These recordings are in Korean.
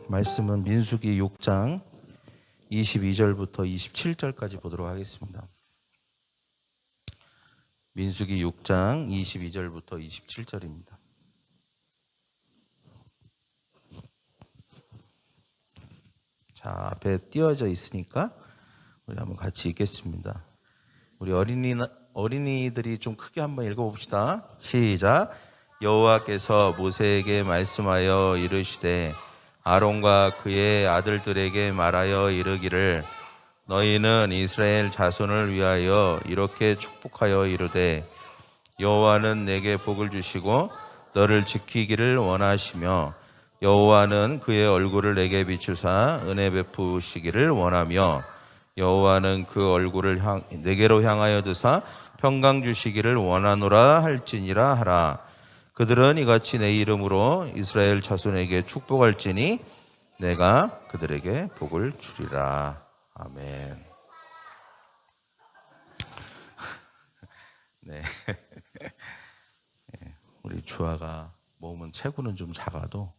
말씀은 민수기 6장 22절부터 27절까지 보도록 하겠습니다. 민수기 6장 22절부터 27절입니다. 자, 앞에 띄어져 있으니까 우리 한번 같이 읽겠습니다. 우리 어린이들이 좀 크게 한번 읽어봅시다. 시작. 여호와께서 모세에게 말씀하여 이르시되 아론과 그의 아들들에게 말하여 이르기를 너희는 이스라엘 자손을 위하여 이렇게 축복하여 이르되 여호와는 내게 복을 주시고 너를 지키기를 원하시며 여호와는 그의 얼굴을 내게 비추사 은혜 베푸시기를 원하며 여호와는 그 얼굴을 내게로 향하여 드사 평강 주시기를 원하노라 할지니라 하라. 그들은 이같이 내 이름으로 이스라엘 자손에게 축복할지니 내가 그들에게 복을 주리라. 아멘. 네. 우리 주아가 몸은 체구는 좀 작아도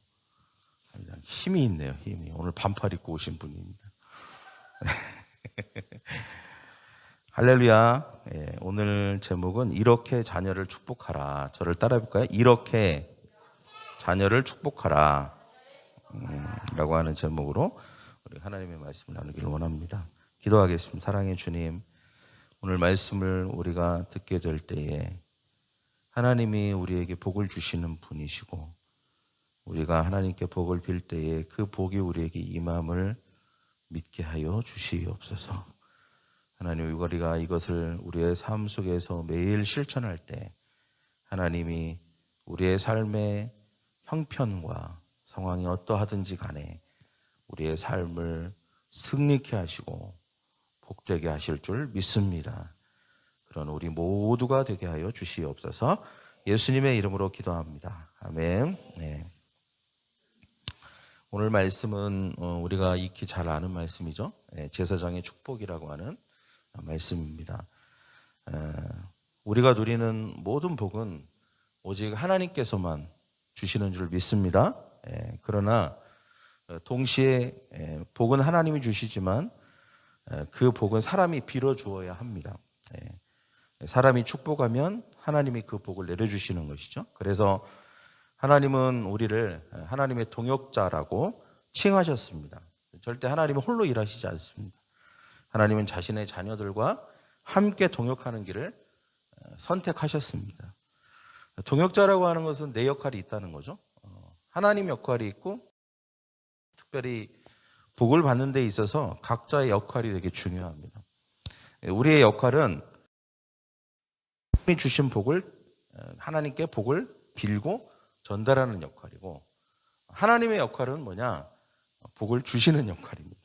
힘이 있네요. 힘이. 오늘 반팔 입고 오신 분입니다. 할렐루야. 오늘 제목은 이렇게 자녀를 축복하라. 저를 따라해 볼까요? 이렇게 자녀를 축복하라 라고 하는 제목으로 우리 하나님의 말씀을 나누기를 원합니다. 기도하겠습니다. 사랑의 주님, 오늘 말씀을 우리가 듣게 될 때에 하나님이 우리에게 복을 주시는 분이시고 우리가 하나님께 복을 빌 때에 그 복이 우리에게 임함을 믿게 하여 주시옵소서. 하나님, 우리가 이것을 우리의 삶 속에서 매일 실천할 때 하나님이 우리의 삶의 형편과 상황이 어떠하든지 간에 우리의 삶을 승리케 하시고 복되게 하실 줄 믿습니다. 그런 우리 모두가 되게 하여 주시옵소서. 예수님의 이름으로 기도합니다. 아멘. 네. 오늘 말씀은 우리가 익히 잘 아는 말씀이죠. 제사장의 축복이라고 하는 말씀입니다. 우리가 누리는 모든 복은 오직 하나님께서만 주시는 줄 믿습니다. 그러나 동시에 복은 하나님이 주시지만 그 복은 사람이 빌어주어야 합니다. 사람이 축복하면 하나님이 그 복을 내려주시는 것이죠. 그래서 하나님은 우리를 하나님의 동역자라고 칭하셨습니다. 절대 하나님은 홀로 일하시지 않습니다. 하나님은 자신의 자녀들과 함께 동역하는 길을 선택하셨습니다. 동역자라고 하는 것은 내 역할이 있다는 거죠. 하나님 역할이 있고 특별히 복을 받는 데 있어서 각자의 역할이 되게 중요합니다. 우리의 역할은 하나님이 주신 복을 하나님께 복을 빌고 전달하는 역할이고 하나님의 역할은 뭐냐? 복을 주시는 역할입니다.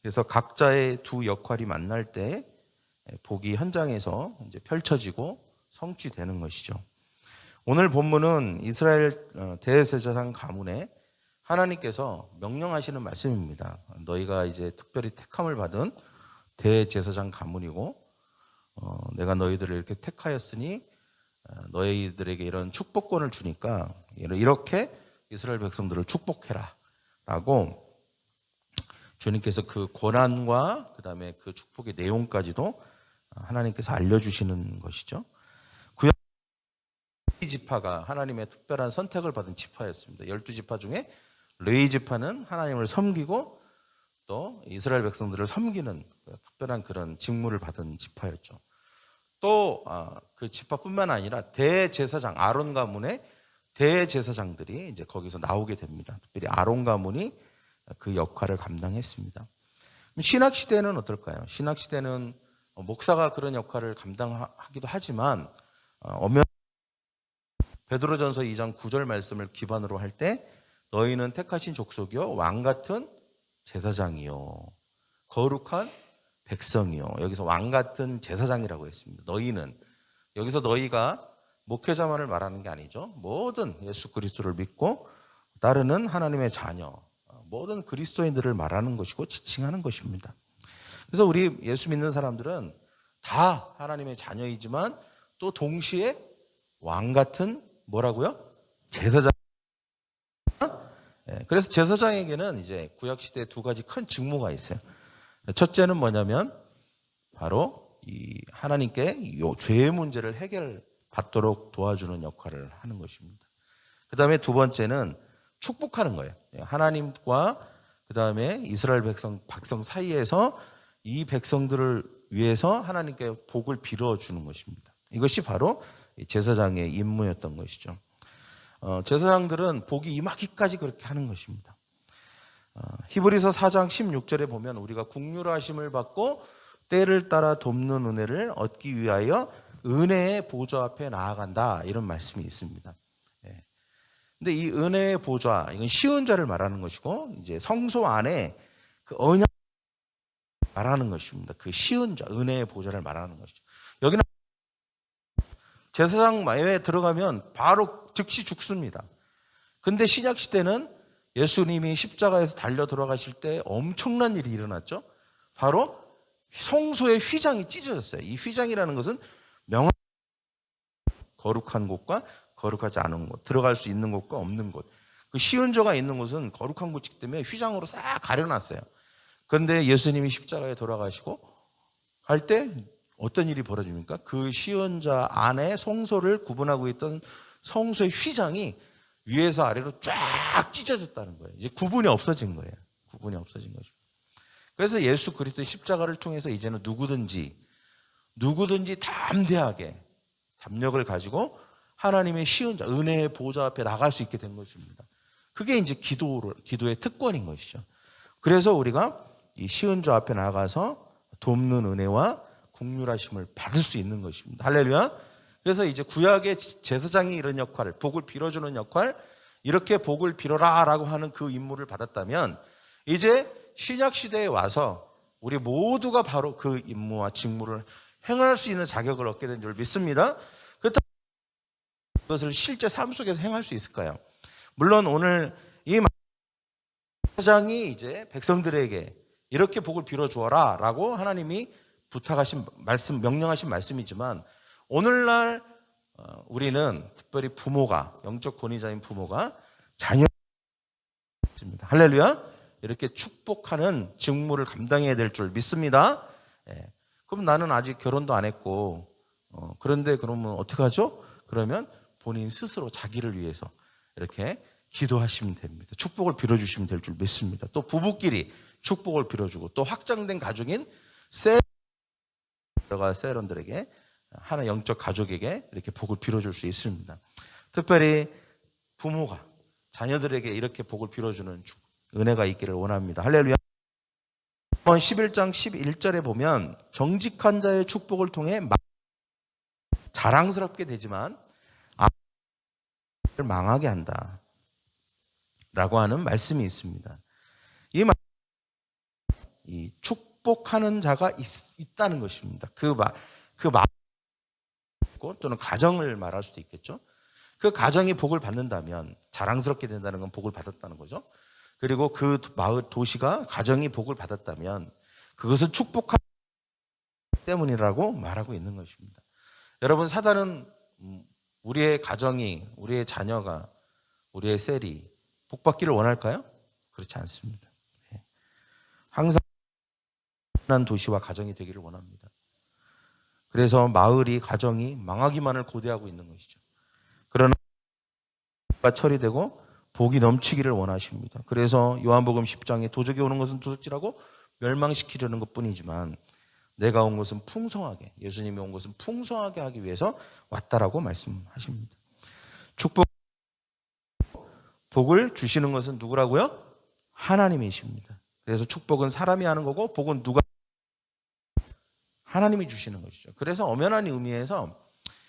그래서 각자의 두 역할이 만날 때 복이 현장에서 이제 펼쳐지고 성취되는 것이죠. 오늘 본문은 이스라엘 대제사장 가문에 하나님께서 명령하시는 말씀입니다. 너희가 이제 특별히 택함을 받은 대제사장 가문이고 내가 너희들을 이렇게 택하였으니 너희들에게 이런 축복권을 주니까 이렇게 이스라엘 백성들을 축복해라 라고 주님께서 그 권한과 그다음에 그 축복의 내용까지도 하나님께서 알려주시는 것이죠. 구약 레위 지파가 하나님의 특별한 선택을 받은 지파였습니다. 12지파 중에 레위 지파는 하나님을 섬기고 또 이스라엘 백성들을 섬기는 특별한 그런 직무를 받은 지파였죠. 또 그 지파뿐만 아니라 대제사장 아론 가문의 대제사장들이 이제 거기서 나오게 됩니다. 특별히 아론 가문이 그 역할을 감당했습니다. 신학 시대는 어떨까요? 신학 시대는 목사가 그런 역할을 감당하기도 하지만 엄연 베드로전서 2장 9절 말씀을 기반으로 할 때 너희는 택하신 족속이요 왕 같은 제사장이요 거룩한 백성이요. 여기서 왕 같은 제사장이라고 했습니다. 너희는 여기서 너희가 목회자만을 말하는 게 아니죠. 모든 예수 그리스도를 믿고 따르는 하나님의 자녀 모든 그리스도인들을 말하는 것이고 지칭하는 것입니다. 그래서 우리 예수 믿는 사람들은 다 하나님의 자녀이지만 또 동시에 왕 같은 뭐라고요? 제사장. 그래서 제사장에게는 이제 구약 시대에 두 가지 큰 직무가 있어요. 첫째는 뭐냐면 바로 이 하나님께 이 죄의 문제를 해결받도록 도와주는 역할을 하는 것입니다. 그 다음에 두 번째는 축복하는 거예요. 하나님과 그 다음에 이스라엘 백성 사이에서 이 백성들을 위해서 하나님께 복을 빌어주는 것입니다. 이것이 바로 제사장의 임무였던 것이죠. 제사장들은 복이 임하기까지 그렇게 하는 것입니다. 히브리서 4장 16절에 보면 우리가 긍휼하심을 받고 때를 따라 돕는 은혜를 얻기 위하여 은혜의 보좌 앞에 나아간다, 이런 말씀이 있습니다. 근데 이 은혜의 보좌, 이건 쉬운 자를 말하는 것이고, 이제 성소 안에 그 언약 말하는 것입니다. 그 쉬운 자, 은혜의 보좌를 말하는 것이죠. 여기는 제사장 마에 들어가면 바로 즉시 죽습니다. 근데 신약 시대는 예수님이 십자가에서 달려 들어가실 때 엄청난 일이 일어났죠. 바로 성소의 휘장이 찢어졌어요. 이 휘장이라는 것은 거룩한 곳과 거룩하지 않은 곳, 들어갈 수 있는 곳과 없는 곳. 그 시은저가 있는 곳은 거룩한 곳이기 때문에 휘장으로 싹 가려놨어요. 그런데 예수님이 십자가에 돌아가시고 할 때 어떤 일이 벌어집니까? 그 시은자 안에 성소를 구분하고 있던 성소의 휘장이 위에서 아래로 쫙 찢어졌다는 거예요. 이제 구분이 없어진 거예요. 구분이 없어진 거죠. 그래서 예수 그리스도의 십자가를 통해서 이제는 누구든지 담대하게 담력을 가지고 하나님의 시은자, 은혜의 보좌 앞에 나갈 수 있게 된 것입니다. 그게 이제 기도의 특권인 것이죠. 그래서 우리가 이 시은자 앞에 나가서 돕는 은혜와 긍휼하심을 받을 수 있는 것입니다. 할렐루야. 그래서 이제 구약의 제사장이 이런 역할, 복을 빌어주는 역할, 이렇게 복을 빌어라라고 하는 그 임무를 받았다면 이제 신약 시대에 와서 우리 모두가 바로 그 임무와 직무를 행할 수 있는 자격을 얻게 된 줄 믿습니다. 그렇다면 그것을 실제 삶 속에서 행할 수 있을까요? 물론 오늘 이 제사장이 이제 백성들에게 이렇게 복을 빌어주어라라고 하나님이 부탁하신 말씀, 명령하신 말씀이지만 오늘날 우리는 특별히 부모가, 영적 권위자인 부모가 자녀입니다. 할렐루야. 이렇게 축복하는 직무를 감당해야 될 줄 믿습니다. 그럼 나는 아직 결혼도 안 했고 그런데 그러면 어떻게 하죠? 그러면 본인 스스로 자기를 위해서 이렇게 기도하시면 됩니다. 축복을 빌어주시면 될 줄 믿습니다. 또 부부끼리 축복을 빌어주고 또 확장된 가족인 세런들에게 하나 영적 가족에게 이렇게 복을 빌어줄 수 있습니다. 특별히 부모가 자녀들에게 이렇게 복을 빌어주는 은혜가 있기를 원합니다. 할렐루야. 11장 11절에 보면 정직한 자의 축복을 통해 자랑스럽게 되지만 망하게 한다 라고 하는 말씀이 있습니다. 이 축복하는 자가 있다는 것입니다. 그 또는 가정을 말할 수도 있겠죠. 그 가정이 복을 받는다면 자랑스럽게 된다는 건 복을 받았다는 거죠. 그리고 그 마을 도시가 가정이 복을 받았다면 그것은 축복하기 때문이라고 말하고 있는 것입니다. 여러분, 사단은 우리의 가정이, 우리의 자녀가, 우리의 셀이 복받기를 원할까요? 그렇지 않습니다. 항상 한 도시와 가정이 되기를 원합니다. 그래서 마을이, 가정이 망하기만을 고대하고 있는 것이죠. 그러나 처리되고 복이 넘치기를 원하십니다. 그래서 요한복음 10장에 도적이 오는 것은 도둑질하고 멸망시키려는 것뿐이지만 내가 온 것은 풍성하게, 예수님이 온 것은 풍성하게 하기 위해서 왔다라고 말씀하십니다. 복을 주시는 것은 누구라고요? 하나님이십니다. 그래서 축복은 사람이 하는 거고 복은 누가? 하나님이 주시는 것이죠. 그래서 엄연한 의미에서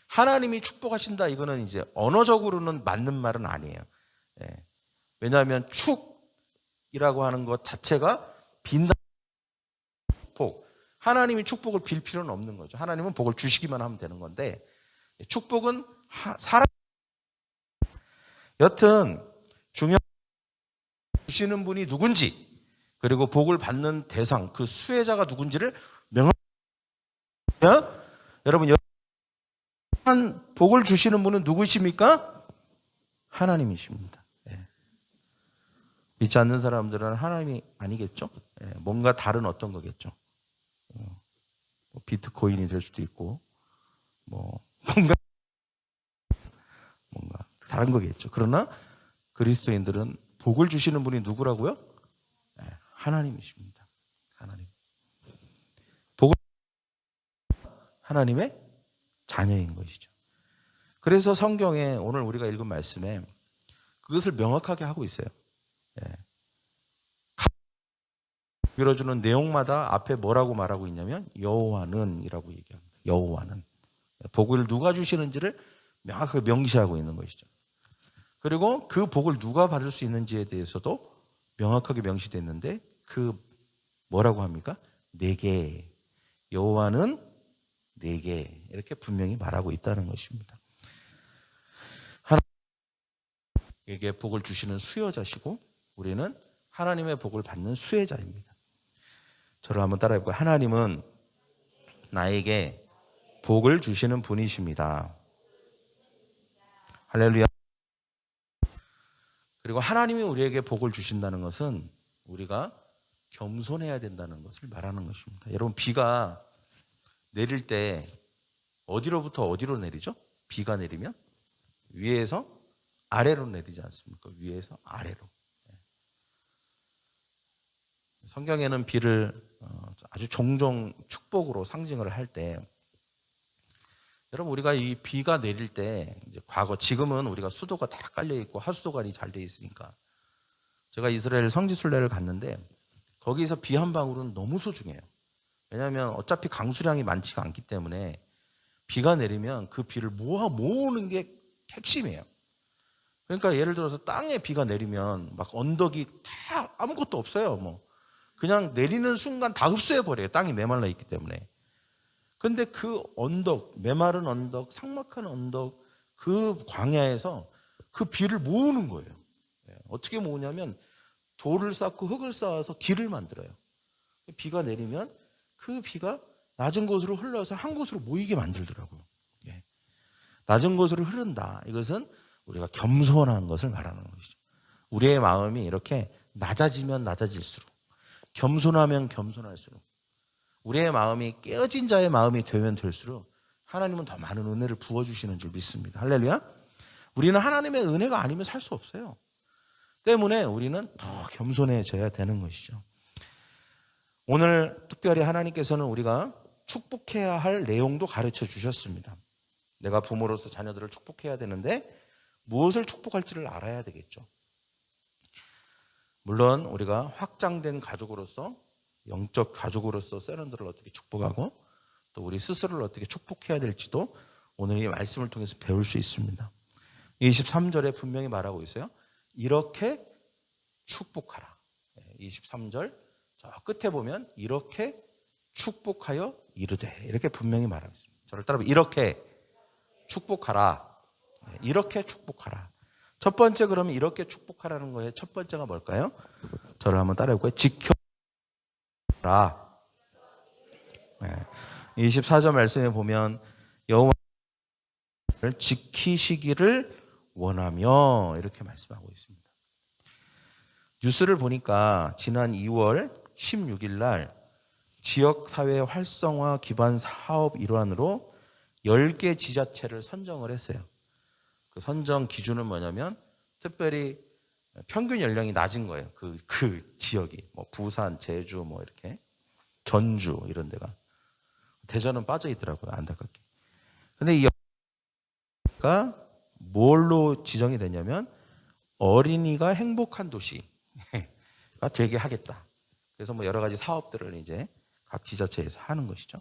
하나님이 축복하신다, 이거는 이제 언어적으로는 맞는 말은 아니에요. 왜냐하면 축이라고 하는 것 자체가 빈다. 복. 하나님이 축복을 빌 필요는 없는 거죠. 하나님은 복을 주시기만 하면 되는 건데 축복은 사람. 여튼 중요한 주시는 분이 누군지, 그리고 복을 받는 대상, 그 수혜자가 누군지를 여러분, 복을 주시는 분은 누구십니까? 하나님이십니다. 믿지 않는 사람들은 하나님이 아니겠죠? 예, 뭔가 다른 어떤 거겠죠. 뭐 비트코인이 될 수도 있고, 뭔가 다른 거겠죠. 그러나 그리스도인들은 복을 주시는 분이 누구라고요? 예, 하나님이십니다. 하나님. 복은 하나님의 자녀인 것이죠. 그래서 성경에 오늘 우리가 읽은 말씀에 그것을 명확하게 하고 있어요. 예. 밀어주는 내용마다 앞에 뭐라고 말하고 있냐면 여호와는 이라고 얘기합니다. 여호와는. 복을 누가 주시는지를 명확하게 명시하고 있는 것이죠. 그리고 그 복을 누가 받을 수 있는지에 대해서도 명확하게 명시됐는데 그 뭐라고 합니까? 내게. 여호와는 내게. 이렇게 분명히 말하고 있다는 것입니다. 하나님에게 복을 주시는 수여자시고 우리는 하나님의 복을 받는 수혜자입니다. 저를 한번 따라해볼까요? 하나님은 나에게 복을 주시는 분이십니다. 할렐루야. 그리고 하나님이 우리에게 복을 주신다는 것은 우리가 겸손해야 된다는 것을 말하는 것입니다. 여러분, 비가 내릴 때 어디로부터 어디로 내리죠? 비가 내리면 위에서 아래로 내리지 않습니까? 위에서 아래로. 성경에는 비를 아주 종종 축복으로 상징을 할 때, 여러분 우리가 이 비가 내릴 때 이제 과거, 지금은 우리가 수도가 다 깔려 있고 하수도관이 잘 돼 있으니까 제가 이스라엘 성지순례를 갔는데 거기서 비 한 방울은 너무 소중해요. 왜냐하면 어차피 강수량이 많지가 않기 때문에 비가 내리면 그 비를 모으는 게 핵심이에요. 그러니까 예를 들어서 땅에 비가 내리면 막 언덕이 다 아무것도 없어요. 그냥 내리는 순간 다 흡수해 버려요. 땅이 메말라 있기 때문에. 근데 그 언덕, 메마른 언덕, 삭막한 언덕, 그 광야에서 그 비를 모으는 거예요. 어떻게 모으냐면 돌을 쌓고 흙을 쌓아서 길을 만들어요. 비가 내리면 그 비가 낮은 곳으로 흘러서 한 곳으로 모이게 만들더라고요. 낮은 곳으로 흐른다. 이것은 우리가 겸손한 것을 말하는 것이죠. 우리의 마음이 이렇게 낮아지면 낮아질수록, 겸손하면 겸손할수록, 우리의 마음이 깨어진 자의 마음이 되면 될수록 하나님은 더 많은 은혜를 부어주시는 줄 믿습니다. 할렐루야. 우리는 하나님의 은혜가 아니면 살 수 없어요. 때문에 우리는 더 겸손해져야 되는 것이죠. 오늘 특별히 하나님께서는 우리가 축복해야 할 내용도 가르쳐 주셨습니다. 내가 부모로서 자녀들을 축복해야 되는데 무엇을 축복할지를 알아야 되겠죠. 물론 우리가 확장된 가족으로서, 영적 가족으로서 세련들을 어떻게 축복하고 또 우리 스스로를 어떻게 축복해야 될지도 오늘 이 말씀을 통해서 배울 수 있습니다. 23절에 분명히 말하고 있어요. 이렇게 축복하라. 23절 저 끝에 보면 이렇게 축복하여 이르되, 이렇게 분명히 말하고 있습니다. 저를 따라서 이렇게 축복하라. 이렇게 축복하라. 첫 번째, 그러면 이렇게 축복하라는 거에 첫 번째가 뭘까요? 저를 한번 따라해볼까요? 지켜라. 24절 말씀에 보면 여호와를 지키시기를 원하며 이렇게 말씀하고 있습니다. 뉴스를 보니까 지난 2월 16일 날 지역사회 활성화 기반 사업 일환으로 10개 지자체를 선정을 했어요. 그 선정 기준은 뭐냐면 특별히 평균 연령이 낮은 거예요. 그 지역이 부산, 제주, 이렇게 전주 이런 데가. 대전은 빠져 있더라고요. 안타깝게. 근데 이 여기가 뭘로 지정이 되냐면 어린이가 행복한 도시가 되게 하겠다. 그래서 여러 가지 사업들을 이제 각 지자체에서 하는 것이죠.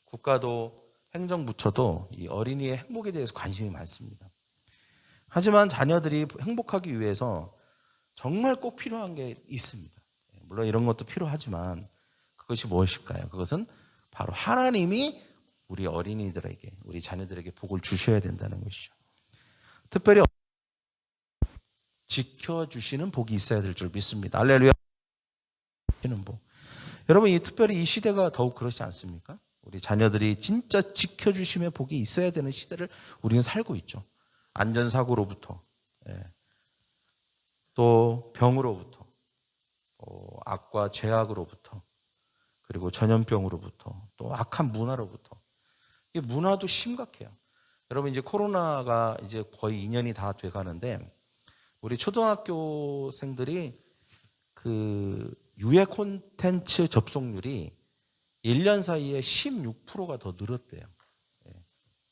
국가도 행정부처도 이 어린이의 행복에 대해서 관심이 많습니다. 하지만 자녀들이 행복하기 위해서 정말 꼭 필요한 게 있습니다. 물론 이런 것도 필요하지만 그것이 무엇일까요? 그것은 바로 하나님이 우리 어린이들에게, 우리 자녀들에게 복을 주셔야 된다는 것이죠. 특별히 지켜주시는 복이 있어야 될 줄 믿습니다. 할렐루야. 여러분, 특별히 이 시대가 더욱 그렇지 않습니까? 우리 자녀들이 진짜 지켜주심의 복이 있어야 되는 시대를 우리는 살고 있죠. 안전사고로부터, 또 병으로부터, 악과 죄악으로부터, 그리고 전염병으로부터, 또 악한 문화로부터. 이 문화도 심각해요. 여러분 이제 코로나가 이제 거의 2년이 다 돼 가는데 우리 초등학교생들이 그 유해 콘텐츠 접속률이 1년 사이에 16%가 더 늘었대요.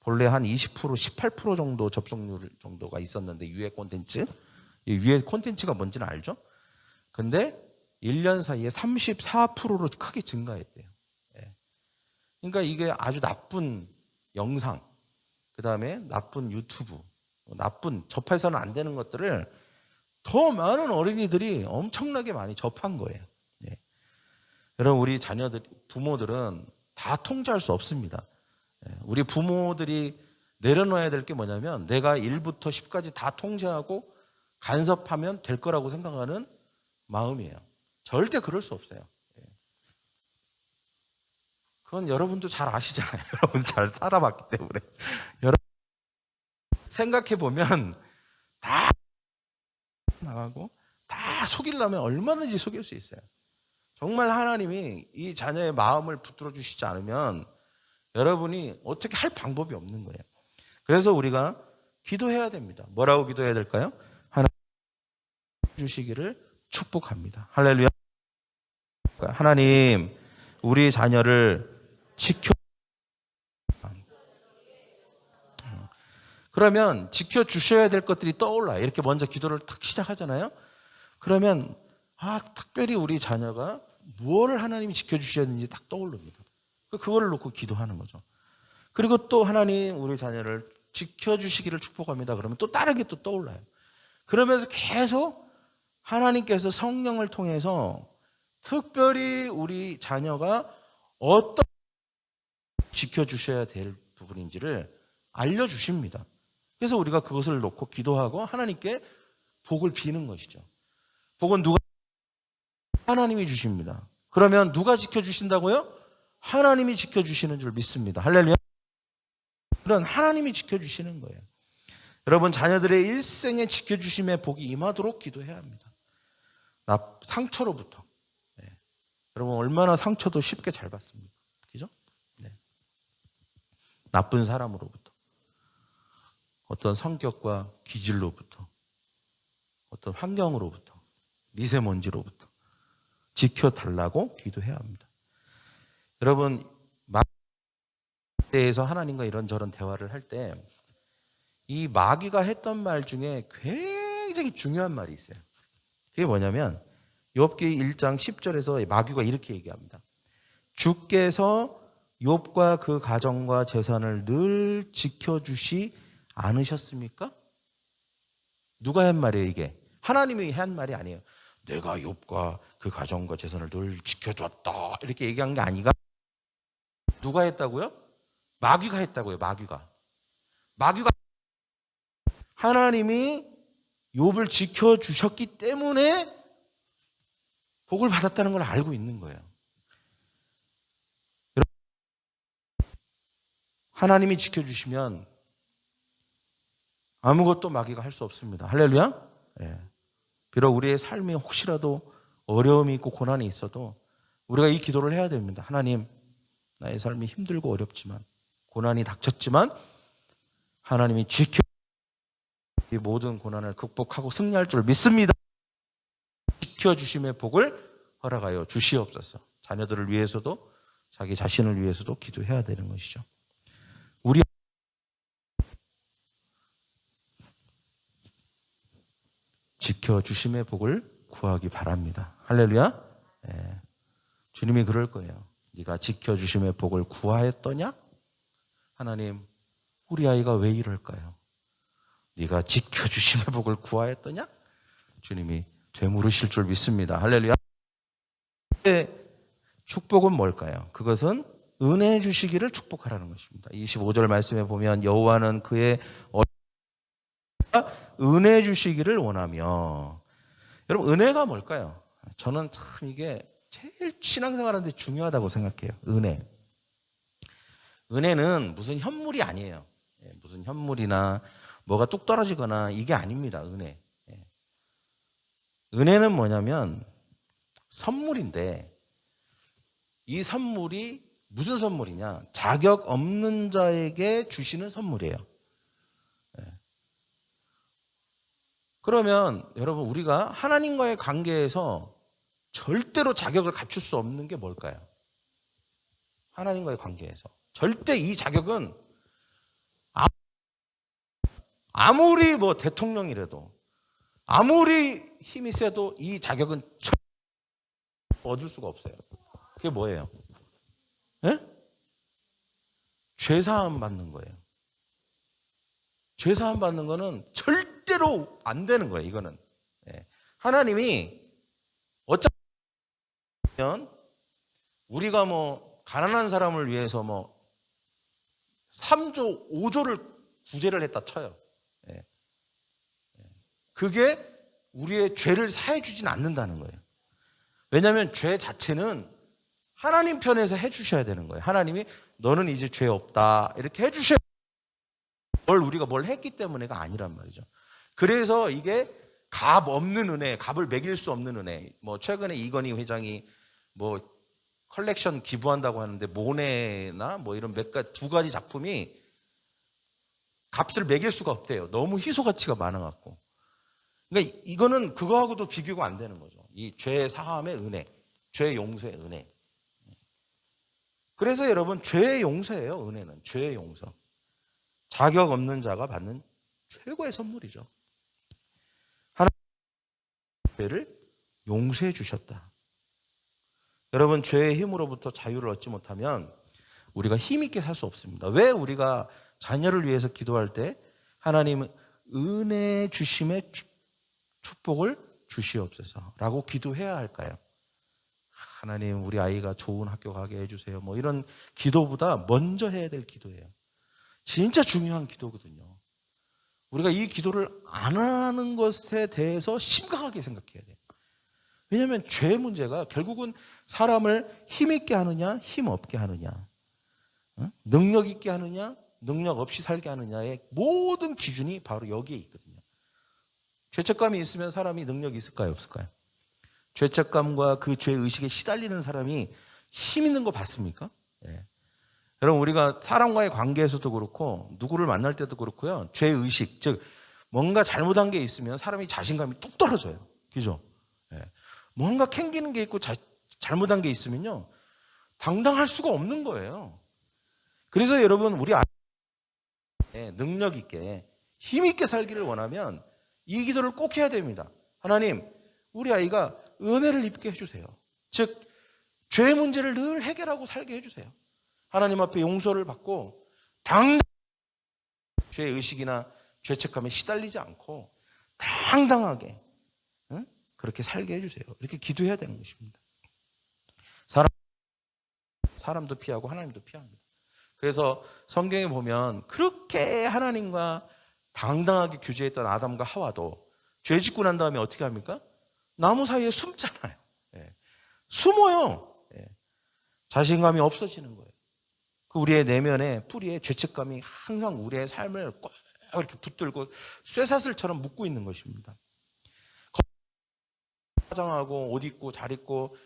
본래 한 20%, 18% 정도 접속률 정도가 있었는데 유해 콘텐츠. 이 유해 콘텐츠가 뭔지는 알죠? 근데 1년 사이에 34%로 크게 증가했대요. 그러니까 이게 아주 나쁜 영상, 그 다음에 나쁜 유튜브, 나쁜 접해서는 안 되는 것들을 더 많은 어린이들이 엄청나게 많이 접한 거예요. 여러분 우리 자녀들, 부모들은 다 통제할 수 없습니다. 우리 부모들이 내려놓아야 될 게 뭐냐면 내가 1부터 10까지 다 통제하고 간섭하면 될 거라고 생각하는 마음이에요. 절대 그럴 수 없어요. 그건 여러분도 잘 아시잖아요. 여러분 잘 살아봤기 때문에. 여러분 생각해 보면 다 나가고 다 속이려면 얼마든지 속일 수 있어요. 정말 하나님이 이 자녀의 마음을 붙들어 주시지 않으면 여러분이 어떻게 할 방법이 없는 거예요. 그래서 우리가 기도해야 됩니다. 뭐라고 기도해야 될까요? 하나님 주시기를 축복합니다. 할렐루야. 하나님 우리 자녀를 지켜. 그러면 지켜주셔야 될 것들이 떠올라요. 이렇게 먼저 기도를 탁 시작하잖아요. 그러면 특별히 우리 자녀가 무엇을 하나님이 지켜주셔야 되는지 딱 떠오릅니다. 그거를 놓고 기도하는 거죠. 그리고 또 하나님 우리 자녀를 지켜주시기를 축복합니다. 그러면 또 다른 게 또 떠올라요. 그러면서 계속 하나님께서 성령을 통해서 특별히 우리 자녀가 어떤 지켜주셔야 될 부분인지를 알려주십니다. 그래서 우리가 그것을 놓고 기도하고 하나님께 복을 비는 것이죠. 복은 누가? 하나님이 주십니다. 그러면 누가 지켜주신다고요? 하나님이 지켜주시는 줄 믿습니다. 할렐루야. 그런 하나님이 지켜주시는 거예요. 여러분 자녀들의 일생에 지켜주심의 복이 임하도록 기도해야 합니다. 상처로부터. 여러분 얼마나 상처도 쉽게 잘 받습니까? 그죠? 나쁜 사람으로부터, 어떤 성격과 기질로부터, 어떤 환경으로부터, 미세먼지로부터 지켜달라고 기도해야 합니다. 여러분 마귀에서 하나님과 이런저런 대화를 할 때 이 마귀가 했던 말 중에 굉장히 중요한 말이 있어요. 그게 뭐냐면 욥기 1장 10절에서 마귀가 이렇게 얘기합니다. 주께서 욥과 그 가정과 재산을 늘 지켜주시 않으셨습니까? 누가 한 말이에요 이게? 하나님이 한 말이 아니에요. 내가 욥과 그 가정과 재산을 늘 지켜줬다 이렇게 얘기한 게 아니라 누가 했다고요? 마귀가 했다고요. 마귀가 하나님이 욥을 지켜주셨기 때문에 복을 받았다는 걸 알고 있는 거예요. 하나님이 지켜주시면 아무것도 마귀가 할 수 없습니다. 할렐루야. 비록 우리의 삶이 혹시라도 어려움이 있고 고난이 있어도 우리가 이 기도를 해야 됩니다. 하나님, 나의 삶이 힘들고 어렵지만 고난이 닥쳤지만 하나님이 이 모든 고난을 극복하고 승리할 줄 믿습니다. 지켜주심의 복을 허락하여 주시옵소서. 자녀들을 위해서도 자기 자신을 위해서도 기도해야 되는 것이죠. 우리 지켜주심의 복을 구하기 바랍니다. 할렐루야. 주님이 그럴 거예요. 네가 지켜주심의 복을 구하였더냐? 하나님, 우리 아이가 왜 이럴까요? 네가 지켜주심의 복을 구하였더냐? 주님이 되물으실 줄 믿습니다. 할렐루야. 축복은 뭘까요? 그것은 은혜 주시기를 축복하라는 것입니다. 25절 말씀에 보면 여호와는 그의 은혜 주시기를 원하며. 여러분 은혜가 뭘까요? 저는 참 이게 제일 신앙생활하는데 중요하다고 생각해요. 은혜는 무슨 현물이 아니에요. 무슨 현물이나 뭐가 뚝 떨어지거나 이게 아닙니다. 은혜. 은혜는 뭐냐면 선물인데, 이 선물이 무슨 선물이냐? 자격 없는 자에게 주시는 선물이에요. 그러면 여러분, 우리가 하나님과의 관계에서 절대로 자격을 갖출 수 없는 게 뭘까요? 하나님과의 관계에서 절대 이 자격은 아무리 뭐 대통령이라도, 아무리 힘이 세도 이 자격은 얻을 수가 없어요. 그게 뭐예요? 예? 죄사함 받는 거예요. 죄사함 받는 거는 절대로 안 되는 거예요. 이거는. 예. 하나님이 어쩌면 우리가 뭐 가난한 사람을 위해서 뭐 3조, 5조를 구제를 했다 쳐요. 예. 그게 우리의 죄를 사해 주진 않는다는 거예요. 왜냐하면 죄 자체는 하나님 편에서 해주셔야 되는 거예요. 하나님이 너는 이제 죄 없다 이렇게 해주셔야, 우리가 뭘 했기 때문에가 아니란 말이죠. 그래서 이게 값 없는 은혜, 값을 매길 수 없는 은혜. 뭐 최근에 이건희 회장이 뭐 컬렉션 기부한다고 하는데, 모네나 뭐 이런 두 가지 작품이 값을 매길 수가 없대요. 너무 희소 가치가 많아갖고. 그러니까 이거는 그거하고도 비교가 안 되는 거죠. 이 죄 사함의 은혜, 죄 용서의 은혜. 그래서 여러분, 죄의 용서예요. 은혜는 죄의 용서. 자격 없는 자가 받는 최고의 선물이죠. 하나님 죄를 용서해 주셨다. 여러분, 죄의 힘으로부터 자유를 얻지 못하면 우리가 힘있게 살 수 없습니다. 왜 우리가 자녀를 위해서 기도할 때 하나님 은혜 주심의 축복을 주시옵소서 라고 기도해야 할까요? 하나님 우리 아이가 좋은 학교 가게 해주세요. 뭐 이런 기도보다 먼저 해야 될 기도예요. 진짜 중요한 기도거든요. 우리가 이 기도를 안 하는 것에 대해서 심각하게 생각해야 돼요. 왜냐하면 죄 문제가 결국은 사람을 힘있게 하느냐, 힘없게 하느냐, 능력 있게 하느냐, 능력 없이 살게 하느냐의 모든 기준이 바로 여기에 있거든요. 죄책감이 있으면 사람이 능력이 있을까요, 없을까요? 죄책감과 그 죄의식에 시달리는 사람이 힘 있는 거 봤습니까? 예. 여러분, 우리가 사람과의 관계에서도 그렇고 누구를 만날 때도 그렇고요, 죄의식, 즉 뭔가 잘못한 게 있으면 사람이 자신감이 뚝 떨어져요. 그죠? 예. 뭔가 캥기는 게 있고 잘못한 게 있으면요, 당당할 수가 없는 거예요. 그래서 여러분, 우리 능력 있게 힘 있게 살기를 원하면 이 기도를 꼭 해야 됩니다. 하나님, 우리 아이가 은혜를 입게 해주세요. 즉 죄 문제를 늘 해결하고 살게 해주세요. 하나님 앞에 용서를 받고 당당히 죄의식이나 죄책감에 시달리지 않고 당당하게 그렇게 살게 해주세요. 이렇게 기도해야 되는 것입니다. 사람도 피하고 하나님도 피합니다. 그래서 성경에 보면 그렇게 하나님과 당당하게 교제했던 아담과 하와도 죄 짓고 난 다음에 어떻게 합니까? 나무 사이에 숨잖아요. 예. 숨어요. 예. 자신감이 없어지는 거예요. 그 우리의 내면에 뿌리에 죄책감이 항상 우리의 삶을 꽉 이렇게 붙들고 쇠사슬처럼 묶고 있는 것입니다. 화장하고 옷 입고 잘 입고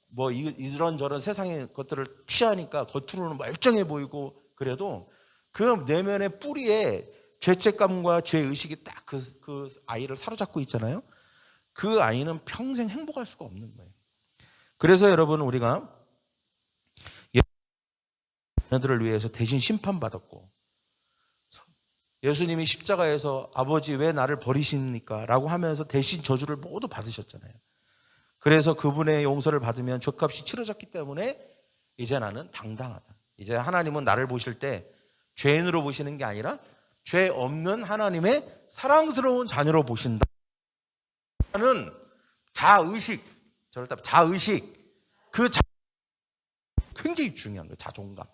뭐 이런저런 세상의 것들을 취하니까 겉으로는 멀쩡해 보이고, 그래도 그 내면의 뿌리에 죄책감과 죄의식이 딱 그 아이를 사로잡고 있잖아요. 그 아이는 평생 행복할 수가 없는 거예요. 그래서 여러분, 우리가 자녀들을 위해서 대신 심판받았고, 예수님이 십자가에서 아버지 왜 나를 버리십니까? 라고 하면서 대신 저주를 모두 받으셨잖아요. 그래서 그분의 용서를 받으면 죄값이 치러졌기 때문에 이제 나는 당당하다. 이제 하나님은 나를 보실 때 죄인으로 보시는 게 아니라 죄 없는 하나님의 사랑스러운 자녀로 보신다. 는 자의식, 그 굉장히 중요한 거예요. 자존감,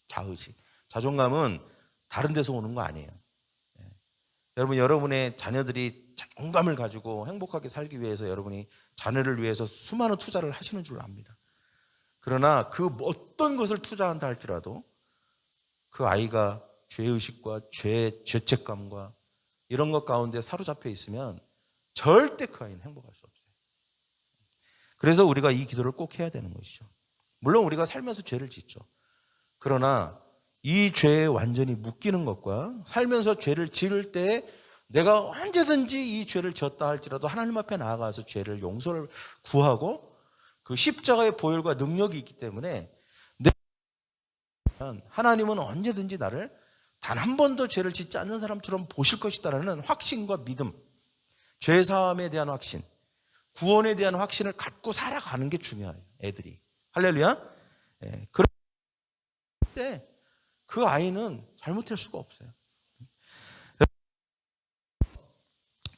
자의식. 자존감은 다른 데서 오는 거 아니에요. 여러분, 여러분의 자녀들이 자존감을 가지고 행복하게 살기 위해서 여러분이 자녀를 위해서 수많은 투자를 하시는 줄 압니다. 그러나 그 어떤 것을 투자한다 할지라도 그 아이가 죄의식과 죄책감과 이런 것 가운데 사로잡혀 있으면 절대 그 아이는 행복할 수 없어요. 그래서 우리가 이 기도를 꼭 해야 되는 것이죠. 물론 우리가 살면서 죄를 짓죠. 그러나 이 죄에 완전히 묶이는 것과 살면서 죄를 지을 때 내가 언제든지 이 죄를 지었다 할지라도 하나님 앞에 나아가서 죄를 용서를 구하고 그 십자가의 보혈과 능력이 있기 때문에 하나님은 언제든지 나를 단 한 번도 죄를 짓지 않는 사람처럼 보실 것이다라는 확신과 믿음, 죄사함에 대한 확신, 구원에 대한 확신을 갖고 살아가는 게 중요해요. 애들이. 할렐루야. 그럴 때 그 아이는 잘못할 수가 없어요.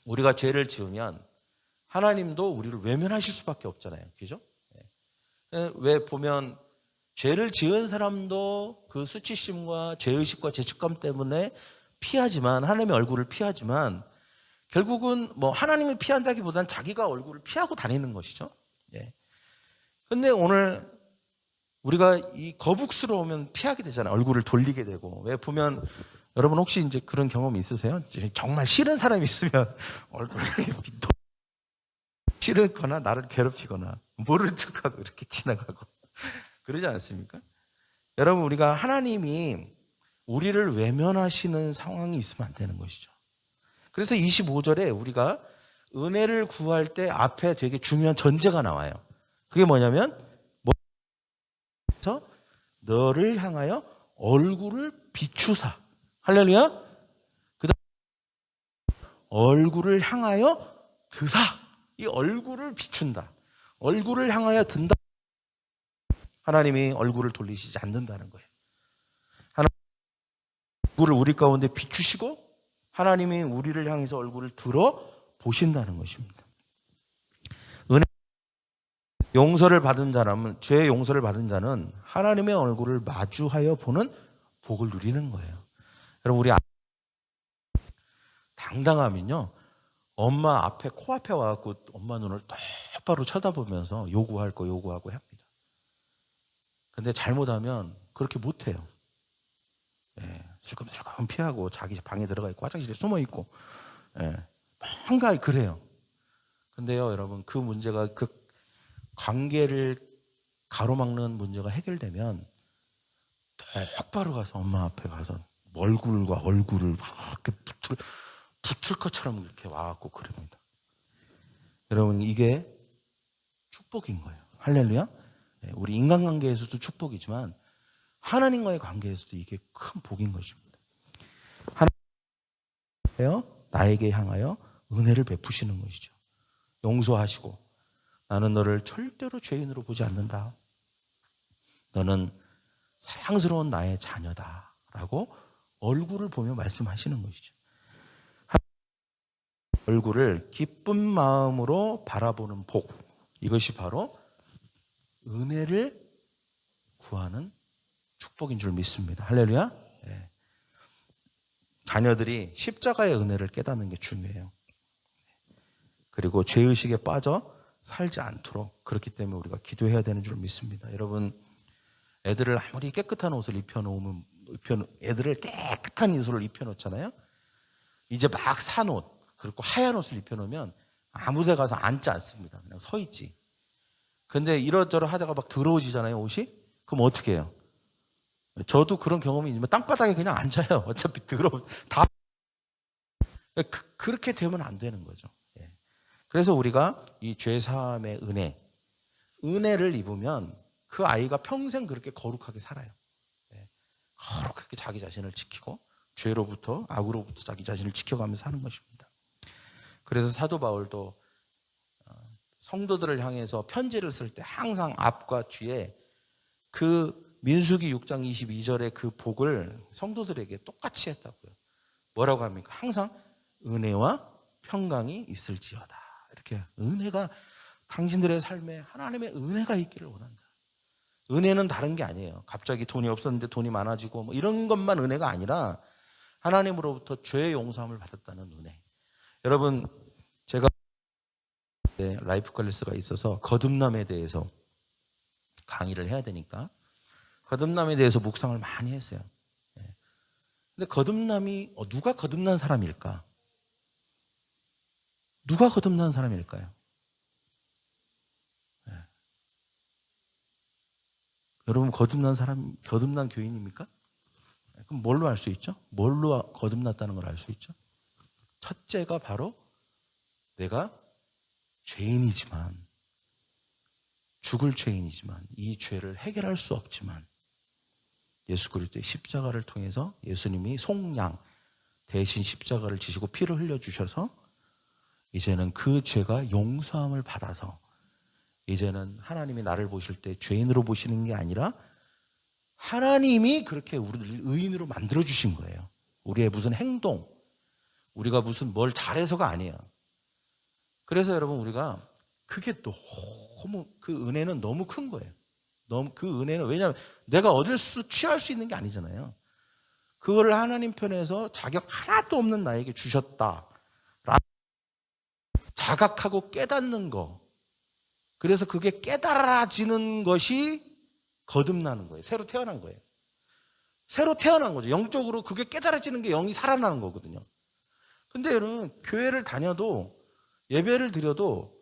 우리가 죄를 지으면 하나님도 우리를 외면하실 수밖에 없잖아요. 그죠? 왜 보면 죄를 지은 사람도 그 수치심과 죄의식과 죄책감 때문에 피하지만, 하나님의 얼굴을 피하지만, 결국은 뭐 하나님을 피한다기보다는 자기가 얼굴을 피하고 다니는 것이죠. 근데 오늘 우리가 이 거북스러우면 피하게 되잖아요. 얼굴을 돌리게 되고. 왜 보면 여러분 혹시 이제 그런 경험 있으세요? 정말 싫은 사람이 있으면 얼굴을 싫거나 나를 괴롭히거나 모르는 척하고 이렇게 지나가고 그러지 않습니까? 여러분 우리가 하나님이 우리를 외면하시는 상황이 있으면 안 되는 것이죠. 그래서 25절에 우리가 은혜를 구할 때 앞에 되게 중요한 전제가 나와요. 그게 뭐냐면 너를 향하여 얼굴을 비추사. 할렐루야. 그다음 얼굴을 향하여 드사. 이 얼굴을 비춘다. 얼굴을 향하여 든다. 하나님이 얼굴을 돌리시지 않는다는 거예요. 하나님 얼굴을 우리 가운데 비추시고 하나님이 우리를 향해서 얼굴을 들어 보신다는 것입니다. 은혜 용서를 받은 자라면, 죄의 용서를 받은 자는 하나님의 얼굴을 마주하여 보는 복을 누리는 거예요. 여러분 우리 당당하면요, 엄마 앞에 코앞에 와갖고 엄마 눈을 똑바로 쳐다보면서 요구할 거 요구하고 합니다. 근데 잘못하면 그렇게 못해요. 슬금슬금 피하고 자기 방에 들어가 있고 화장실에 숨어 있고 한가히 그래요. 근데요 여러분, 그 문제가 그 관계를 가로막는 문제가 해결되면 똑바로 가서 엄마 앞에 가서 얼굴과 얼굴을 막 이렇게 붙을 것처럼 이렇게 와갖고 그럽니다. 여러분 이게 축복인 거예요. 할렐루야. 우리 인간관계에서도 축복이지만 하나님과의 관계에서도 이게 큰 복인 것입니다. 하나님께서 나에게 향하여 은혜를 베푸시는 것이죠. 용서하시고 나는 너를 절대로 죄인으로 보지 않는다. 너는 사랑스러운 나의 자녀다. 라고 얼굴을 보며 말씀하시는 것이죠. 얼굴을 기쁜 마음으로 바라보는 복. 이것이 바로 은혜를 구하는 축복인 줄 믿습니다. 할렐루야. 자녀들이 십자가의 은혜를 깨닫는 게 중요해요. 그리고 죄의식에 빠져 살지 않도록, 그렇기 때문에 우리가 기도해야 되는 줄 믿습니다. 여러분, 애들을 아무리 깨끗한 옷을 입혀놓으면, 애들을 깨끗한 옷을 입혀놓잖아요. 이제 막 산 옷, 그리고 하얀 옷을 입혀놓으면 아무 데 가서 앉지 않습니다. 그냥 서 있지. 근데 이러저러 하다가 막 더러워지잖아요, 옷이? 그럼 어떻게 해요? 저도 그런 경험이 있지만 땅바닥에 그냥 앉아요. 어차피 그렇게 되면 안 되는 거죠. 그래서 우리가 이 죄사함의 은혜를 입으면 그 아이가 평생 그렇게 거룩하게 살아요. 거룩하게 자기 자신을 지키고 죄로부터, 악으로부터 자기 자신을 지켜가면서 사는 것입니다. 그래서 사도 바울도 성도들을 향해서 편지를 쓸 때 항상 앞과 뒤에 그 민수기 6장 22절의 그 복을 성도들에게 똑같이 했다고요. 뭐라고 합니까? 항상 은혜와 평강이 있을지어다. 이렇게 은혜가, 당신들의 삶에 하나님의 은혜가 있기를 원한다. 은혜는 다른 게 아니에요. 갑자기 돈이 없었는데 돈이 많아지고 뭐 이런 것만 은혜가 아니라 하나님으로부터 죄의 용서함을 받았다는 은혜. 여러분, 제가 라이프 클래스가 있어서 거듭남에 대해서 강의를 해야 되니까 거듭남에 대해서 묵상을 많이 했어요. 근데 거듭남이 누가 거듭난 사람일까? 누가 거듭난 사람일까요? 네. 여러분 거듭난 교인입니까? 그럼 뭘로 알 수 있죠? 뭘로 거듭났다는 걸 알 수 있죠? 첫째가 바로 내가 죄인이지만, 죽을 죄인이지만, 이 죄를 해결할 수 없지만 예수 그리스도의 십자가를 통해서 예수님이 속량 대신 십자가를 지시고 피를 흘려주셔서 이제는 그 죄가 용서함을 받아서 이제는 하나님이 나를 보실 때 죄인으로 보시는 게 아니라 하나님이 그렇게 우리를 의인으로 만들어주신 거예요. 우리의 무슨 행동, 우리가 무슨 뭘 잘해서가 아니에요. 그래서 여러분 우리가 그게 너무 그 은혜는 너무 큰 거예요. 너무 그 은혜는 왜냐하면 내가 취할 수 있는 게 아니잖아요. 그거를 하나님 편에서 자격 하나도 없는 나에게 주셨다. 자각하고 깨닫는 거. 그래서 그게 깨달아지는 것이 거듭나는 거예요. 새로 태어난 거예요. 새로 태어난 거죠. 영적으로 그게 깨달아지는 게 영이 살아나는 거거든요. 근데 여러분 교회를 다녀도 예배를 드려도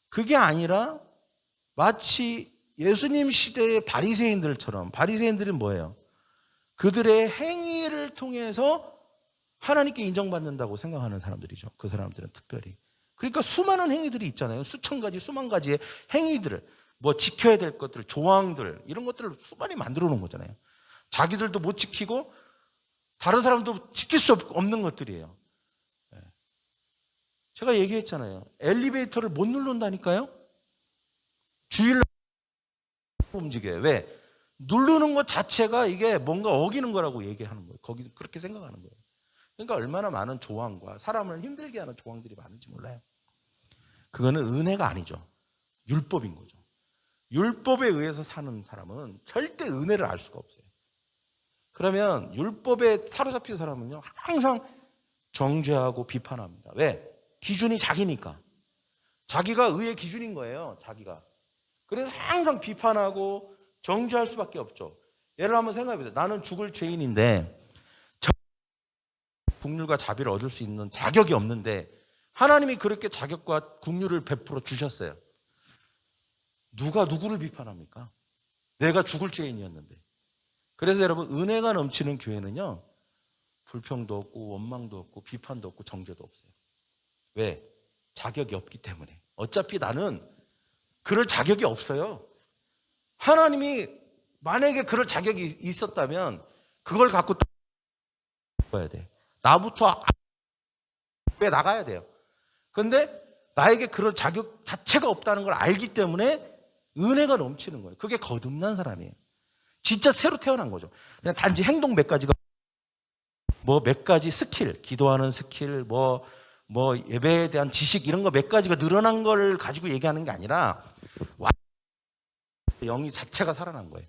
그게 아니라 마치 예수님 시대의 바리새인들처럼, 바리새인들은 뭐예요? 그들의 행위를 통해서 하나님께 인정받는다고 생각하는 사람들이죠. 그 사람들은 특별히. 그러니까 수많은 행위들이 있잖아요. 수천 가지, 수만 가지의 행위들을, 뭐 지켜야 될 것들, 조항들, 이런 것들을 수많이 만들어 놓은 거잖아요. 자기들도 못 지키고 다른 사람도 지킬 수 없는 것들이에요. 제가 얘기했잖아요. 엘리베이터를 못 누른다니까요? 주일날 움직여요. 왜? 누르는 것 자체가 이게 뭔가 어기는 거라고 얘기하는 거예요. 거기서 그렇게 생각하는 거예요. 그러니까 얼마나 많은 조항과 사람을 힘들게 하는 조항들이 많은지 몰라요. 그거는 은혜가 아니죠. 율법인 거죠. 율법에 의해서 사는 사람은 절대 은혜를 알 수가 없어요. 그러면 율법에 사로잡힌 사람은요, 항상 정죄하고 비판합니다. 왜? 기준이 자기니까. 자기가 의의 기준인 거예요. 자기가. 그래서 항상 비판하고 정죄할 수밖에 없죠. 예를 한번 생각해 보세요. 나는 죽을 죄인인데 국률과 자비를 얻을 수 있는 자격이 없는데 하나님이 그렇게 자격과 국률을 베풀어 주셨어요. 누가 누구를 비판합니까? 내가 죽을 죄인이었는데. 그래서 여러분 은혜가 넘치는 교회는요, 불평도 없고 원망도 없고 비판도 없고 정죄도 없어요. 왜? 자격이 없기 때문에. 어차피 나는 그럴 자격이 없어요. 하나님이 만약에 그럴 자격이 있었다면 그걸 갖고 떠야 돼. 나부터 왜 나가야 돼요. 그런데 나에게 그럴 자격 자체가 없다는 걸 알기 때문에 은혜가 넘치는 거예요. 그게 거듭난 사람이에요. 진짜 새로 태어난 거죠. 그냥 단지 행동 몇 가지가 뭐 몇 가지 스킬, 기도하는 스킬, 뭐 예배에 대한 지식 이런 거 몇 가지가 늘어난 걸 가지고 얘기하는 게 아니라 영이 자체가 살아난 거예요.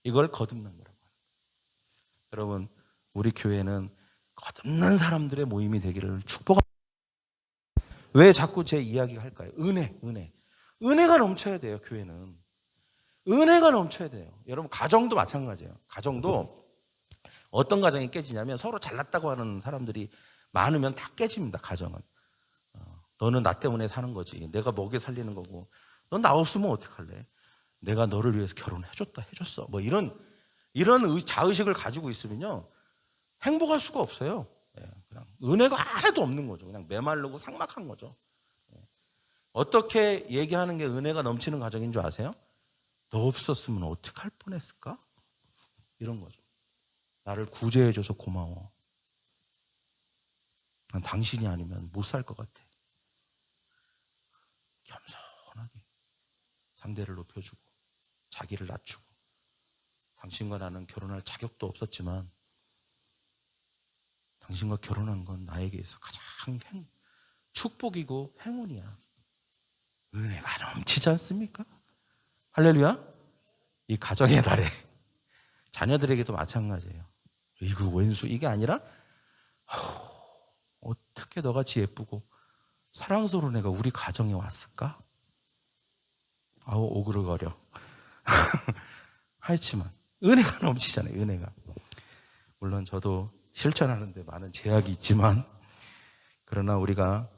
이걸 거듭난 거라고. 여러분, 우리 교회는 거듭난 사람들의 모임이 되기를 축복합니다. 왜 자꾸 제 이야기가 할까요? 은혜가 넘쳐야 돼요. 교회는 은혜가 넘쳐야 돼요. 여러분, 가정도 마찬가지예요. 가정도 어떤 가정이 깨지냐면 서로 잘났다고 하는 사람들이 많으면 다 깨집니다. 가정은. 너는 나 때문에 사는 거지. 내가 먹여 살리는 거고. 넌 나 없으면 어떡할래? 내가 너를 위해서 해줬어. 뭐 이런 자의식을 가지고 있으면요, 행복할 수가 없어요. 그냥 은혜가 하나도 없는 거죠. 그냥 메마르고 삭막한 거죠. 어떻게 얘기하는 게 은혜가 넘치는 가정인 줄 아세요? 너 없었으면 어떡할 뻔했을까? 이런 거죠. 나를 구제해줘서 고마워. 난 당신이 아니면 못 살 것 같아. 겸손하게 상대를 높여주고 자기를 낮추고. 당신과 나는 결혼할 자격도 없었지만 당신과 결혼한 건 나에게 있어 가장 축복이고 행운이야. 은혜가 넘치지 않습니까? 할렐루야. 이 가정의 달에 자녀들에게도 마찬가지예요. 이거 왼수 이게 아니라 어떻게 너같이 예쁘고 사랑스러운 애가 우리 가정에 왔을까? 아우 오그르거려. 하지만 은혜가 넘치잖아요. 은혜가. 물론 저도 실천하는데 많은 제약이 있지만, 그러나 우리가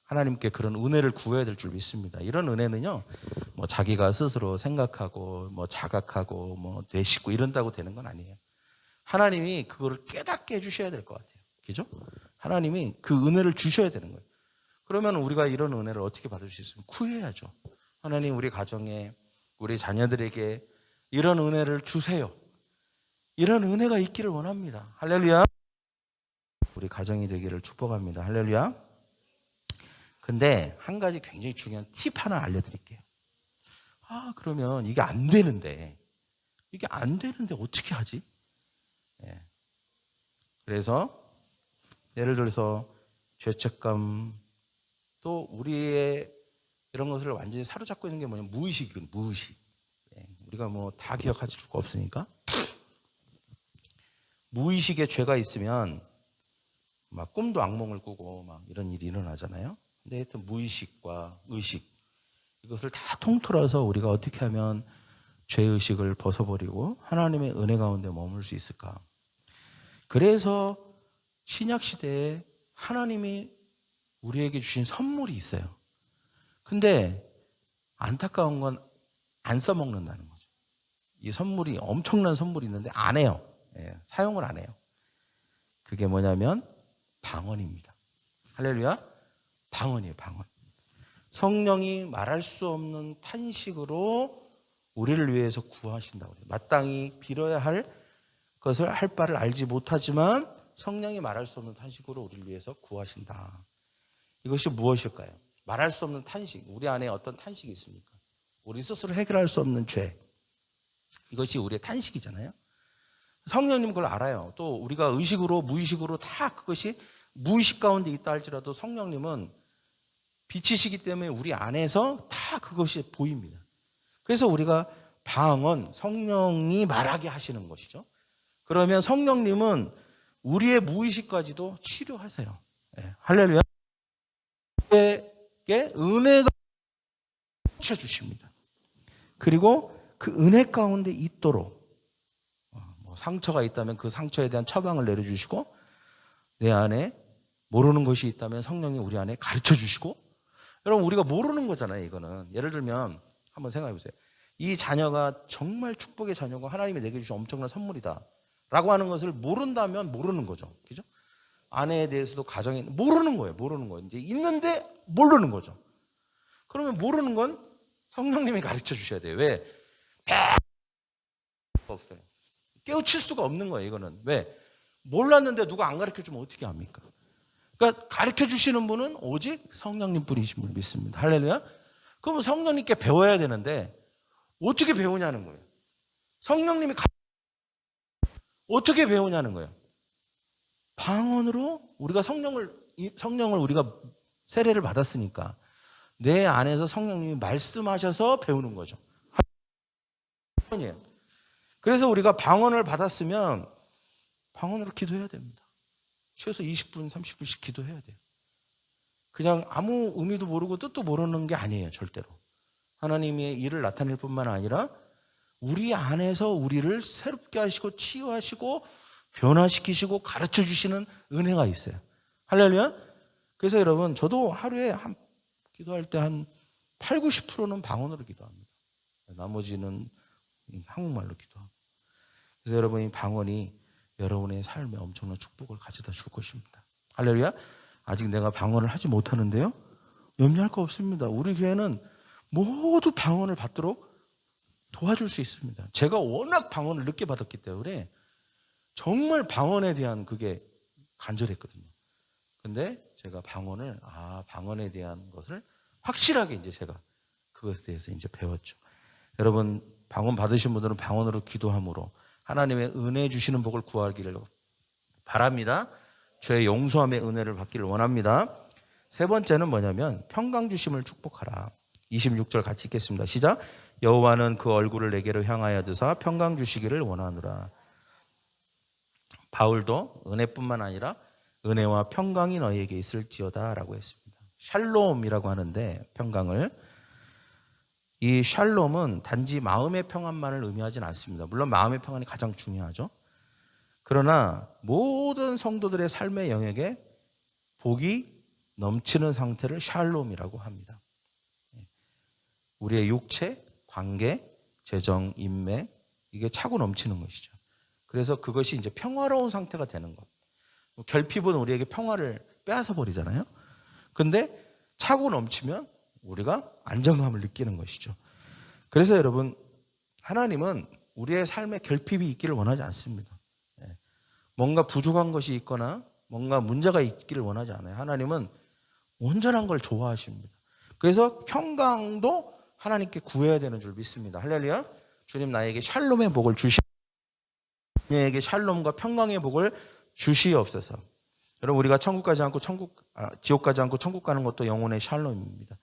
하나님께 그런 은혜를 구해야 될 줄 믿습니다. 이런 은혜는요, 뭐 자기가 스스로 생각하고 뭐 자각하고 뭐 되시고 이런다고 되는 건 아니에요. 하나님이 그거를 깨닫게 해주셔야 될 것 같아요. 그죠? 하나님이 그 은혜를 주셔야 되는 거예요. 그러면 우리가 이런 은혜를 어떻게 받을 수 있으면 구해야죠. 하나님, 우리 가정에, 우리 자녀들에게 이런 은혜를 주세요. 이런 은혜가 있기를 원합니다. 할렐루야. 우리 가정이 되기를 축복합니다. 할렐루야. 근데 한 가지 굉장히 중요한 팁 하나 알려드릴게요. 그러면 이게 안 되는데 어떻게 하지? 예. 그래서 예를 들어서 죄책감, 또 우리의 이런 것을 완전히 사로잡고 있는 게 뭐냐면 무의식이거든요. 무의식. 예. 우리가 뭐 다 기억할 수가 없으니까. 무의식에 죄가 있으면 막 꿈도 악몽을 꾸고 막 이런 일이 일어나잖아요. 근데 하여튼 무의식과 의식, 이것을 다 통틀어서 우리가 어떻게 하면 죄의식을 벗어버리고 하나님의 은혜 가운데 머물 수 있을까? 그래서 신약시대에 하나님이 우리에게 주신 선물이 있어요. 근데 안타까운 건 안 써먹는다는 거죠. 이 선물이 엄청난 선물이 있는데 안 해요. 예, 사용을 안 해요. 그게 뭐냐면 방언입니다. 할렐루야. 방언이에요. 방언. 성령이 말할 수 없는 탄식으로 우리를 위해서 구하신다고 해요. 마땅히 빌어야 할 것을 할 바를 알지 못하지만 성령이 말할 수 없는 탄식으로 우리를 위해서 구하신다. 이것이 무엇일까요? 말할 수 없는 탄식. 우리 안에 어떤 탄식이 있습니까? 우리 스스로 해결할 수 없는 죄. 이것이 우리의 탄식이잖아요. 성령님 그걸 알아요. 또 우리가 의식으로 무의식으로 다 그것이 무의식 가운데 있다 할지라도 성령님은 빛이시기 때문에 우리 안에서 다 그것이 보입니다. 그래서 우리가 방언, 성령이 말하게 하시는 것이죠. 그러면 성령님은 우리의 무의식까지도 치료하세요. 네, 할렐루야. 우리에게 은혜가 주십니다. 그리고 그 은혜 가운데 있도록 상처가 있다면 그 상처에 대한 처방을 내려주시고, 내 안에 모르는 것이 있다면 성령이 우리 안에 가르쳐 주시고. 여러분, 우리가 모르는 거잖아요. 이거는 예를 들면 한번 생각해 보세요. 이 자녀가 정말 축복의 자녀고 하나님이 내게 주신 엄청난 선물이다 라고 하는 것을 모른다면 모르는 거죠. 그죠? 아내에 대해서도 가정에 모르는 거예요. 모르는 거예요. 이제 있는데 모르는 거죠. 그러면 모르는 건 성령님이 가르쳐 주셔야 돼요. 왜? 없어요. 깨우칠 수가 없는 거예요. 이거는. 왜? 몰랐는데 누가 안 가르쳐 주면 어떻게 합니까? 그러니까 가르쳐 주시는 분은 오직 성령님 뿐이신 줄 믿습니다. 할렐루야. 그러면 성령님께 배워야 되는데 어떻게 배우냐는 거예요. 성령님이 어떻게 배우냐는 거예요. 방언으로 우리가 성령을 우리가 세례를 받았으니까 내 안에서 성령님이 말씀하셔서 배우는 거죠. 그래서 우리가 방언을 받았으면 방언으로 기도해야 됩니다. 최소 20분, 30분씩 기도해야 돼요. 그냥 아무 의미도 모르고 뜻도 모르는 게 아니에요. 절대로. 하나님의 일을 나타낼 뿐만 아니라 우리 안에서 우리를 새롭게 하시고 치유하시고 변화시키시고 가르쳐 주시는 은혜가 있어요. 할렐루야. 그래서 여러분, 저도 하루에 기도할 때 한 8, 90%는 방언으로 기도합니다. 나머지는 한국말로 기도하고. 그래서 여러분이 방언이 여러분의 삶에 엄청난 축복을 가져다 줄 것입니다. 할렐루야. 아직 내가 방언을 하지 못하는데요, 염려할 거 없습니다. 우리 교회는 모두 방언을 받도록 도와줄 수 있습니다. 제가 워낙 방언을 늦게 받았기 때문에 정말 방언에 대한 그게 간절했거든요. 근데 제가 방언에 대한 것을 확실하게 이제 제가 그것에 대해서 이제 배웠죠. 여러분, 방언 받으신 분들은 방언으로 기도함으로 하나님의 은혜 주시는 복을 구하기를 바랍니다. 죄 용서함의 은혜를 받기를 원합니다. 세 번째는 뭐냐면 평강 주심을 축복하라. 26절 같이 읽겠습니다. 시작. 여호와는 그 얼굴을 내게로 향하여 드사 평강 주시기를 원하노라. 바울도 은혜뿐만 아니라 은혜와 평강이 너희에게 있을지어다 라고 했습니다. 샬롬이라고 하는데, 평강을, 이 샬롬은 단지 마음의 평안만을 의미하지는 않습니다. 물론 마음의 평안이 가장 중요하죠. 그러나 모든 성도들의 삶의 영역에 복이 넘치는 상태를 샬롬이라고 합니다. 우리의 육체, 관계, 재정, 인맥 이게 차고 넘치는 것이죠. 그래서 그것이 이제 평화로운 상태가 되는 것. 결핍은 우리에게 평화를 빼앗아 버리잖아요. 근데 차고 넘치면 우리가 안정감을 느끼는 것이죠. 그래서 여러분, 하나님은 우리의 삶에 결핍이 있기를 원하지 않습니다. 뭔가 부족한 것이 있거나 뭔가 문제가 있기를 원하지 않아요. 하나님은 온전한 걸 좋아하십니다. 그래서 평강도 하나님께 구해야 되는 줄 믿습니다. 할렐루야. 주님 나에게 샬롬의 복을 주시에게 샬롬과 평강의 복을 주시옵소서. 여러분, 우리가 천국 가지 않고 지옥 가지 않고 천국 가는 것도 영혼의 샬롬입니다.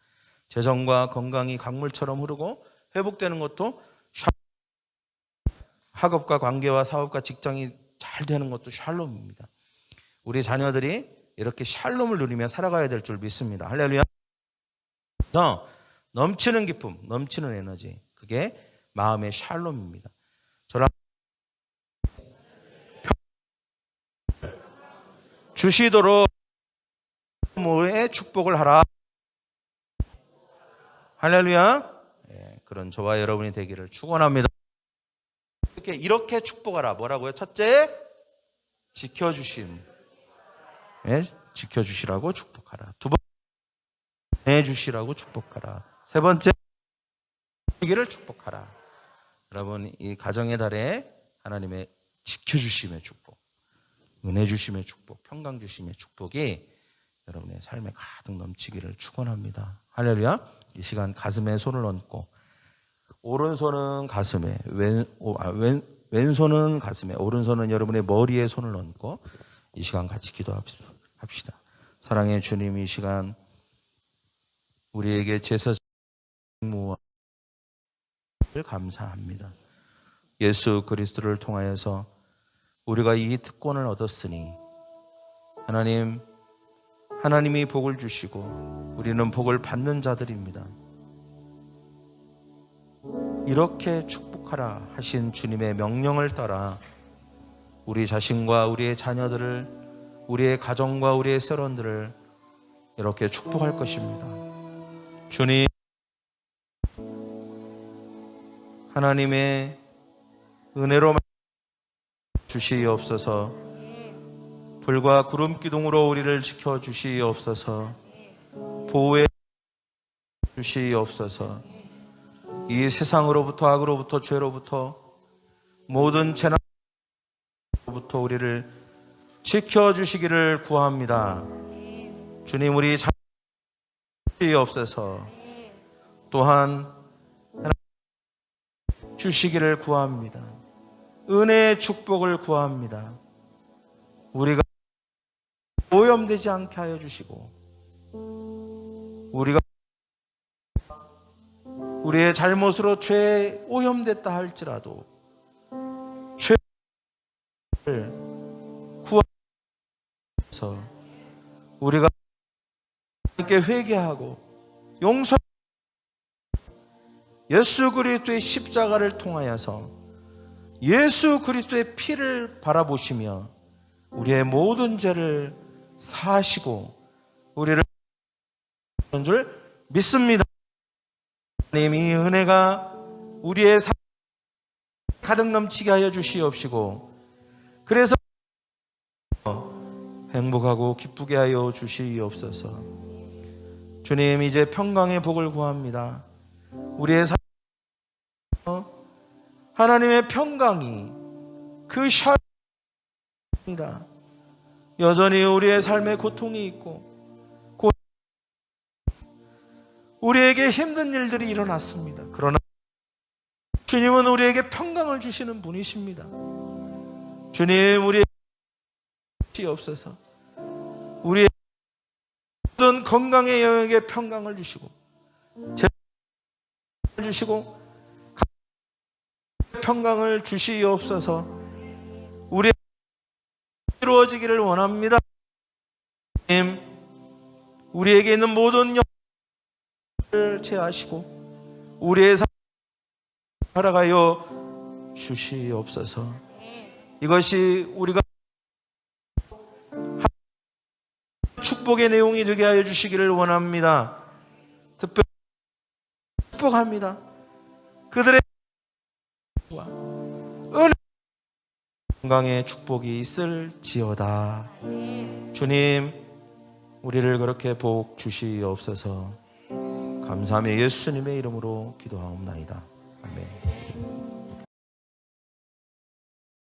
재정과 건강이 강물처럼 흐르고 회복되는 것도 학업과 관계와 사업과 직장이 잘 되는 것도 샬롬입니다. 우리 자녀들이 이렇게 샬롬을 누리며 살아가야 될 줄 믿습니다. 할렐루야. 넘치는 기쁨, 넘치는 에너지, 그게 마음의 샬롬입니다. 저랑 주시도록 모의 축복을 하라. 할렐루야. 그런 저와 여러분이 되기를 축원합니다. 이렇게 축복하라. 뭐라고요? 첫째, 지켜주심. 지켜주시라고 축복하라. 두 번째, 내주시라고 축복하라. 세 번째, 기를 축복하라. 여러분, 이 가정의 달에 하나님의 지켜주심의 축복, 은혜 주심의 축복, 평강 주심의 축복이 여러분의 삶에 가득 넘치기를 축원합니다. 할렐루야. 이 시간 가슴에 손을 얹고, 오른손은 가슴에, 왼손은 가슴에, 오른손은 여러분의 머리에 손을 얹고 이 시간 같이 기도합시다. 사랑의 주님, 이 시간 우리에게 제사장을 감사합니다. 예수 그리스도를 통하여서 우리가 이 특권을 얻었으니 하나님이 복을 주시고 우리는 복을 받는 자들입니다. 이렇게 축복하라 하신 주님의 명령을 따라 우리 자신과 우리의 자녀들을, 우리의 가정과 우리의 세론들을 이렇게 축복할 것입니다. 주님, 하나님의 은혜로 주시옵소서. 불과 구름 기둥으로 우리를 지켜주시옵소서. 보호해 주시옵소서. 이 세상으로부터, 악으로부터, 죄로부터, 모든 재난으로부터 우리를 지켜주시기를 구합니다. 주님, 우리 주시옵소서. 또한 주시기를 구합니다. 은혜의 축복을 구합니다. 우리가 오염되지 않게 하여 주시고, 우리가 우리의 잘못으로 죄에 오염됐다 할지라도 죄를 구하셔서 우리가 함께 회개하고 용서, 예수 그리스도의 십자가를 통하여서 예수 그리스도의 피를 바라보시며 우리의 모든 죄를 사하시고 우리를 하는 줄 믿습니다. 하나님, 이 은혜가 우리의 삶에 가득 넘치게 하여 주시옵시고, 그래서 행복하고 기쁘게 하여 주시옵소서. 주님, 이제 평강의 복을 구합니다. 우리의 삶에 하나님의 평강이 그 샤입니다. 여전히 우리의 삶에 고통이 있고 우리에게 힘든 일들이 일어났습니다. 그러나 주님은 우리에게 평강을 주시는 분이십니다. 주님, 우리에게 주시옵소서. 우리의 모든 건강의 영역에 평강을 주시고 주시고 평강을 주시옵소서. 우리의 이루어지기를 원합니다. 주님, 우리에게 있는 모든 영을 제하시고 우리의 삶을 살아가여 주시옵소서. 이것이 우리가 축복 축복의 내용이 되게 하여 주시기를 원합니다. 특별히 축복합니다. 그들의 은혜 건강의 축복이 있을지어다. 주님, 우리를 그렇게 복 주시옵소서. 감사하며 예수님의 이름으로 기도하옵나이다. 아멘.